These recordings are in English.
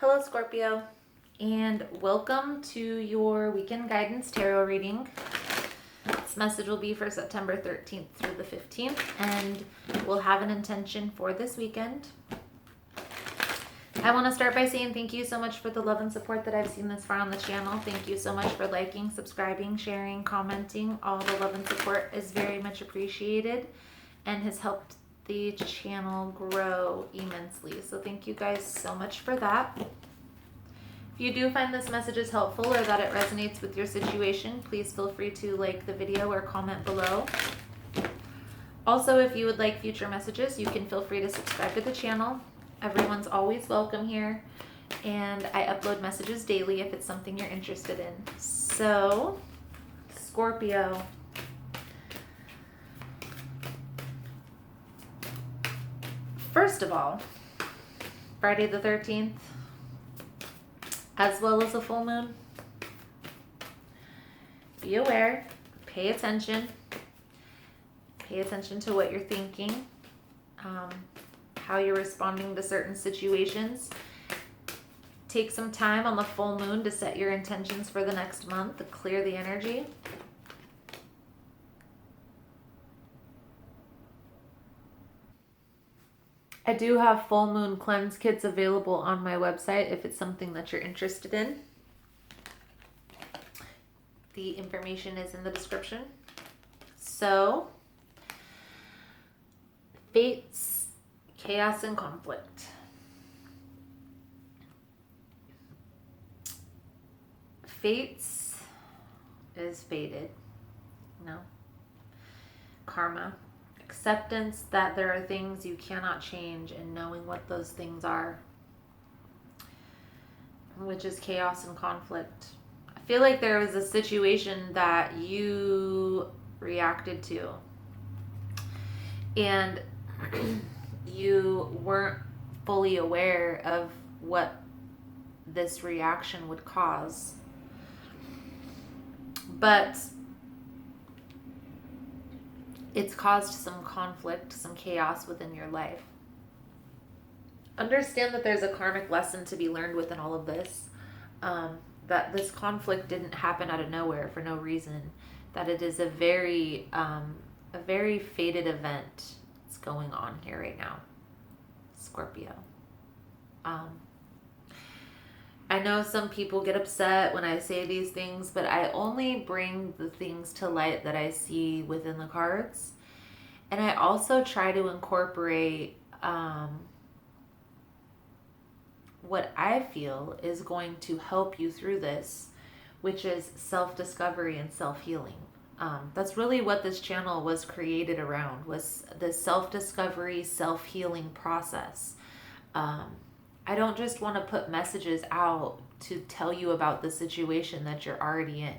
Hello Scorpio, and welcome to your weekend guidance tarot reading. This message will be for September 13th through the 15th, and we'll have an intention for this weekend. I want to start by saying thank you so much for the love and support that I've seen this far on the channel. Thank you so much for liking, subscribing, sharing, commenting. All the love and support is very much appreciated and has helped the channel grow immensely. So thank you guys so much for that. If you do find this message is helpful or that it resonates with your situation, please feel free to like the video or comment below. Also, if you would like future messages, you can feel free to subscribe to the channel. Everyone's always welcome here, and I upload messages daily if it's something you're interested in. So, Scorpio. First of all, Friday the 13th, as well as a full moon. Be aware, pay attention to what you're thinking, how you're responding to certain situations. Take some time on the full moon to set your intentions for the next month, to clear the energy. I do have full moon cleanse kits available on my website if it's something that you're interested in. The information is in the description. So, fates, chaos, and conflict. Fates is fated. No. Karma. Acceptance that there are things you cannot change and knowing what those things are, which is chaos and conflict. I feel like there was a situation that you reacted to and you weren't fully aware of what this reaction would cause, but it's caused some conflict, some chaos within your life. Understand that there's a karmic lesson to be learned within all of this. That this conflict didn't happen out of nowhere for no reason. That it is a very fated event that's going on here right now, Scorpio. I know some people get upset when I say these things, but I only bring the things to light that I see within the cards. And I also try to incorporate what I feel is going to help you through this, which is self-discovery and self-healing. That's really what this channel was created around, was the self-discovery, self-healing process. I don't just want to put messages out to tell you about the situation that you're already in.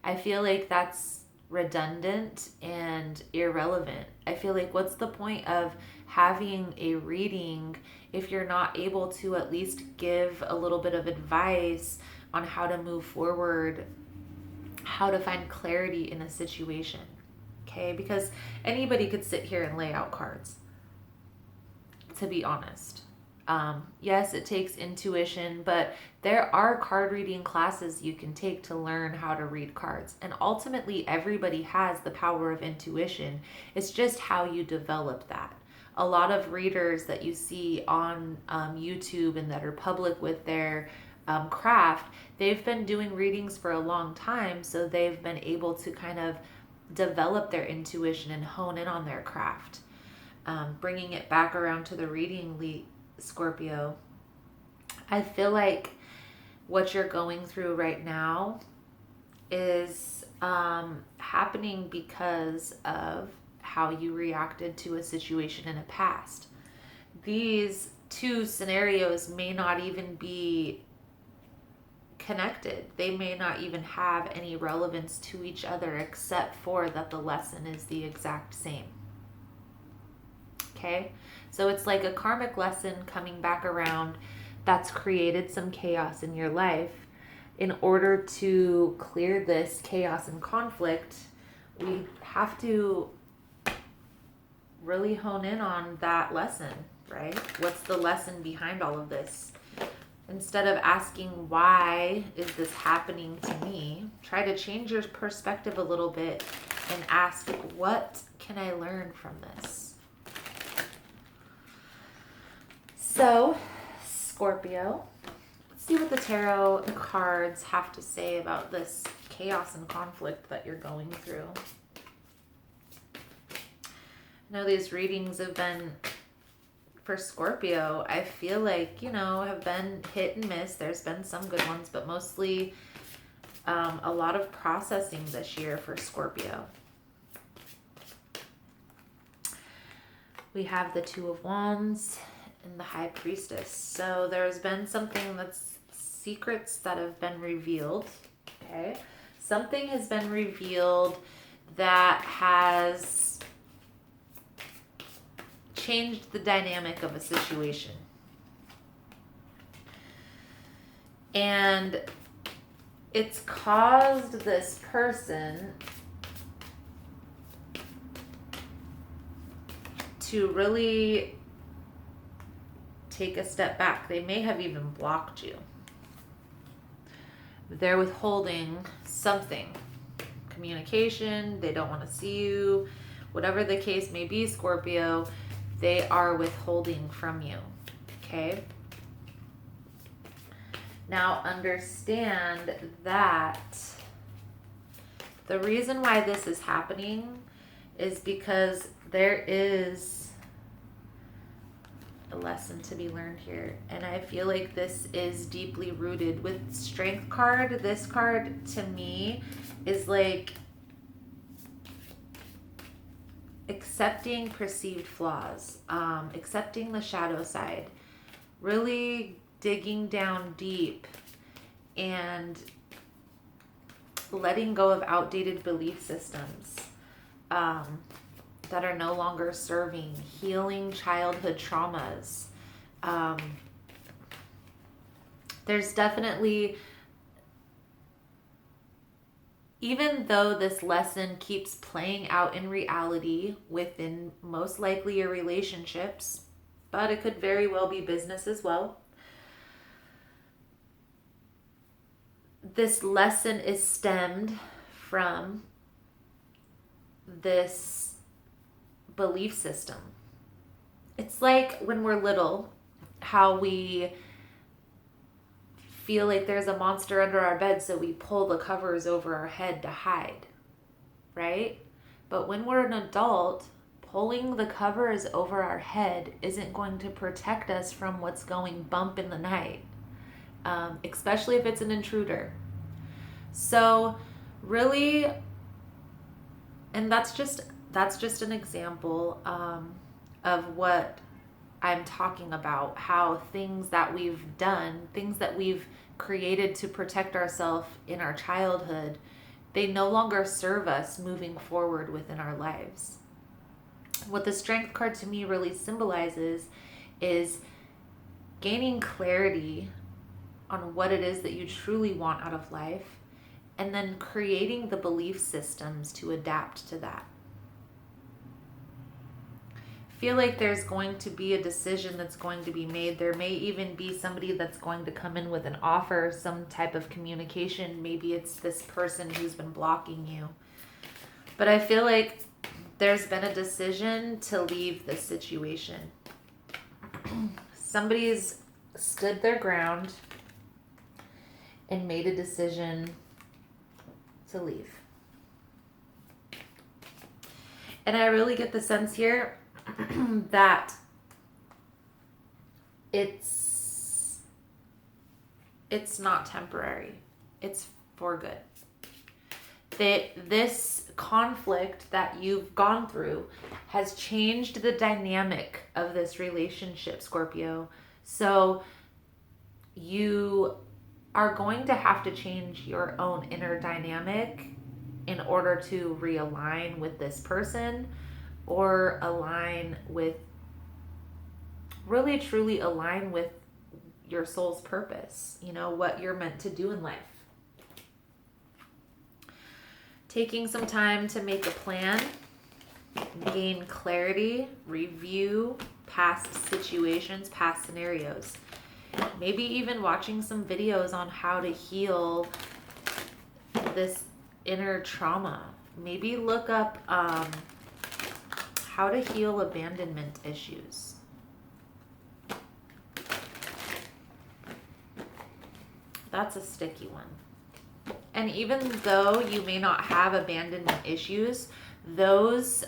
I feel like that's redundant and irrelevant. I feel like what's the point of having a reading if you're not able to at least give a little bit of advice on how to move forward, how to find clarity in a situation, okay? Because anybody could sit here and lay out cards, to be honest. Yes, it takes intuition, but there are card reading classes you can take to learn how to read cards. And ultimately, everybody has the power of intuition. It's just how you develop that. A lot of readers that you see on YouTube and that are public with their craft, they've been doing readings for a long time, so they've been able to kind of develop their intuition and hone in on their craft. Bringing it back around to the reading, Scorpio, I feel like what you're going through right now is happening because of how you reacted to a situation in the past. These two scenarios may not even be connected. They may not even have any relevance to each other, except for that the lesson is the exact same. Okay? So it's like a karmic lesson coming back around that's created some chaos in your life. In order to clear this chaos and conflict, we have to really hone in on that lesson, right? What's the lesson behind all of this? Instead of asking, why is this happening to me? Try to change your perspective a little bit and ask, what can I learn from this? So, Scorpio, let's see what the tarot cards have to say about this chaos and conflict that you're going through. I know these readings have been, for Scorpio, I feel like, have been hit and miss. There's been some good ones, but mostly a lot of processing this year for Scorpio. We have the Two of Wands and the High Priestess. So there's been something that's secrets that have been revealed. Okay. Something has been revealed that has changed the dynamic of a situation. And it's caused this person to really take a step back. They may have even blocked you. They're withholding something. Communication, they don't want to see you. Whatever the case may be, Scorpio, they are withholding from you. Okay? Now understand that the reason why this is happening is because there is a lesson to be learned here. And I feel like this is deeply rooted with Strength card. This card to me is like accepting perceived flaws, accepting the shadow side, really digging down deep and letting go of outdated belief systems that are no longer serving, healing childhood traumas. There's definitely, even though this lesson keeps playing out in reality within most likely your relationships, but it could very well be business as well. This lesson is stemmed from this belief system. It's like when we're little, how we feel like there's a monster under our bed, so we pull the covers over our head to hide, right? But when we're an adult, pulling the covers over our head isn't going to protect us from what's going bump in the night, especially if it's an intruder. So really, and that's just an example of what I'm talking about, how things that we've done, things that we've created to protect ourselves in our childhood, they no longer serve us moving forward within our lives. What the Strength card to me really symbolizes is gaining clarity on what it is that you truly want out of life, and then creating the belief systems to adapt to that. Feel like there's going to be a decision that's going to be made. There may even be somebody that's going to come in with an offer, some type of communication. Maybe it's this person who's been blocking you. But I feel like there's been a decision to leave this situation. Somebody's stood their ground and made a decision to leave. And I really get the sense here that it's not temporary. It's for good. This conflict that you've gone through has changed the dynamic of this relationship, Scorpio. So you are going to have to change your own inner dynamic in order to realign with this person, or really truly align with your soul's purpose, what you're meant to do in life. Taking some time to make a plan, gain clarity, review past situations, past scenarios. Maybe even watching some videos on how to heal this inner trauma. Maybe look up how to heal abandonment issues. That's a sticky one. And even though you may not have abandonment issues, those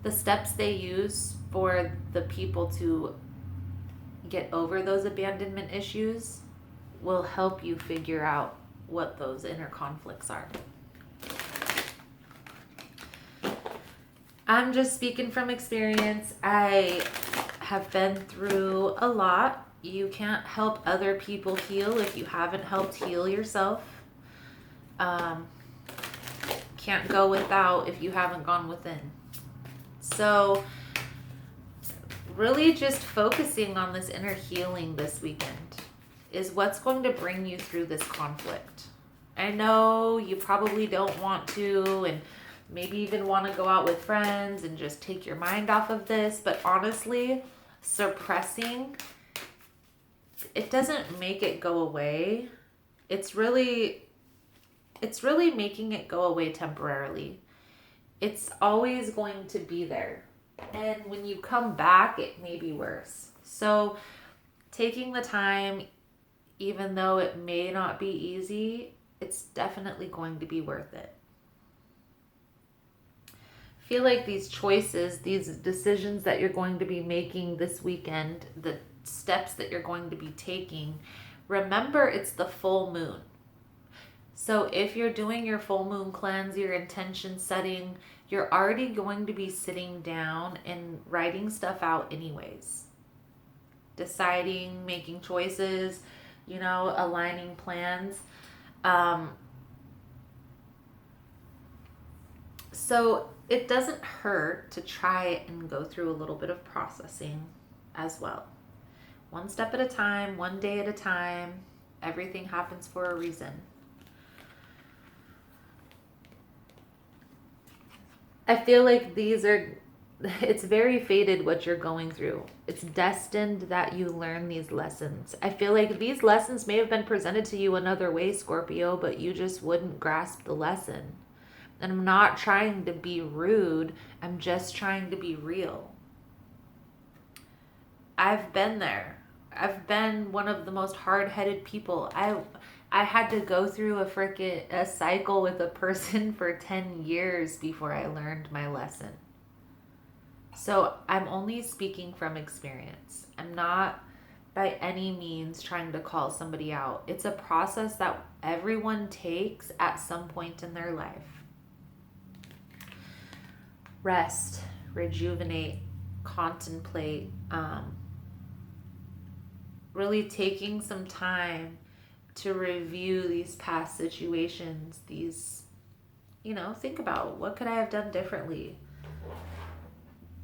the steps they use for the people to get over those abandonment issues will help you figure out what those inner conflicts are. I'm just speaking from experience. I have been through a lot. You can't help other people heal if you haven't helped heal yourself. Can't go without if you haven't gone within. So really just focusing on this inner healing this weekend is what's going to bring you through this conflict. I know you probably don't want to, and maybe even want to go out with friends and just take your mind off of this, but honestly, suppressing, it doesn't make it go away. It's really making it go away temporarily. It's always going to be there. And when you come back, it may be worse. So taking the time, even though it may not be easy, it's definitely going to be worth it. I feel like these choices, these decisions that you're going to be making this weekend, the steps that you're going to be taking, remember it's the full moon. So if you're doing your full moon cleanse, your intention setting, you're already going to be sitting down and writing stuff out anyways. Deciding, making choices, aligning plans. So it doesn't hurt to try and go through a little bit of processing as well. One step at a time, one day at a time. Everything happens for a reason. I feel like it's very fated what you're going through. It's destined that you learn these lessons. I feel like these lessons may have been presented to you another way, Scorpio, but you just wouldn't grasp the lesson. And I'm not trying to be rude. I'm just trying to be real. I've been there. I've been one of the most hard-headed people. I had to go through a cycle with a person for 10 years before I learned my lesson. So I'm only speaking from experience. I'm not by any means trying to call somebody out. It's a process that everyone takes at some point in their life. Rest, rejuvenate, contemplate, really taking some time to review these past situations, think about what could I have done differently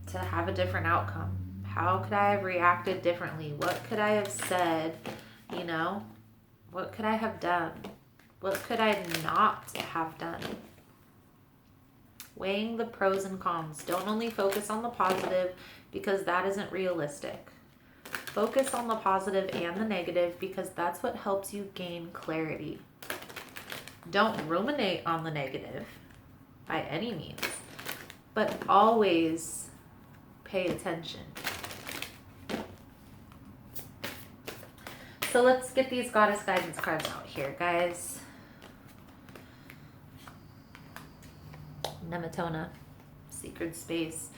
to have a different outcome? How could I have reacted differently? What could I have said? What could I have done? What could I not have done? Weighing the pros and cons. Don't only focus on the positive because that isn't realistic. Focus on the positive and the negative because that's what helps you gain clarity. Don't ruminate on the negative by any means, but always pay attention. So let's get these goddess guidance cards out here, guys. Nematona, Sacred Space.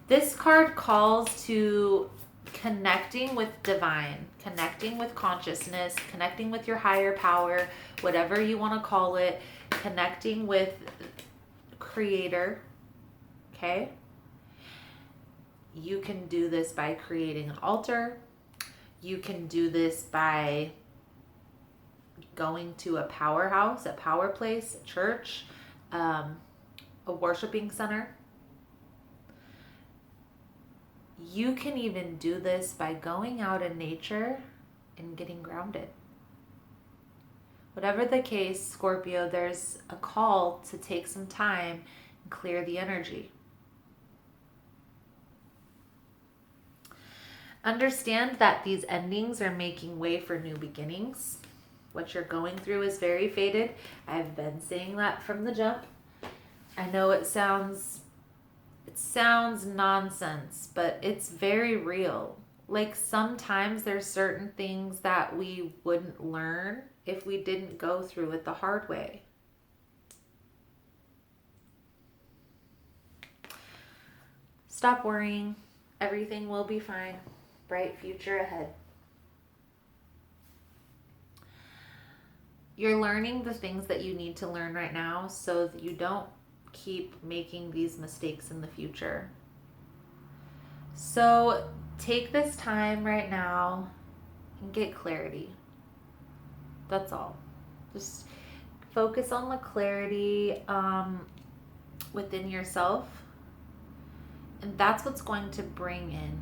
This card calls to connecting with divine, connecting with consciousness, connecting with your higher power, whatever you want to call it, connecting with creator, okay? You can do this by creating an altar. You can do this by going to a powerhouse, a power place, a church, a worshiping center. You can even do this by going out in nature and getting grounded. Whatever the case, Scorpio, there's a call to take some time and clear the energy. Understand that these endings are making way for new beginnings. What you're going through is very fated. I've been saying that from the jump. I know it sounds nonsense, but it's very real. Like sometimes there's certain things that we wouldn't learn if we didn't go through it the hard way. Stop worrying. Everything will be fine. Bright future ahead. You're learning the things that you need to learn right now so that you don't keep making these mistakes in the future. So take this time right now and get clarity. That's all. Just focus on the clarity within yourself. And that's what's going to bring in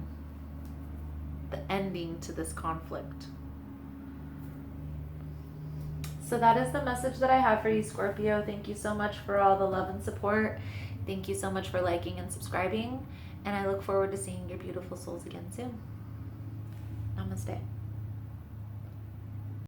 the ending to this conflict. So that is the message that I have for you, Scorpio. Thank you so much for all the love and support. Thank you so much for liking and subscribing. And I look forward to seeing your beautiful souls again soon. Namaste.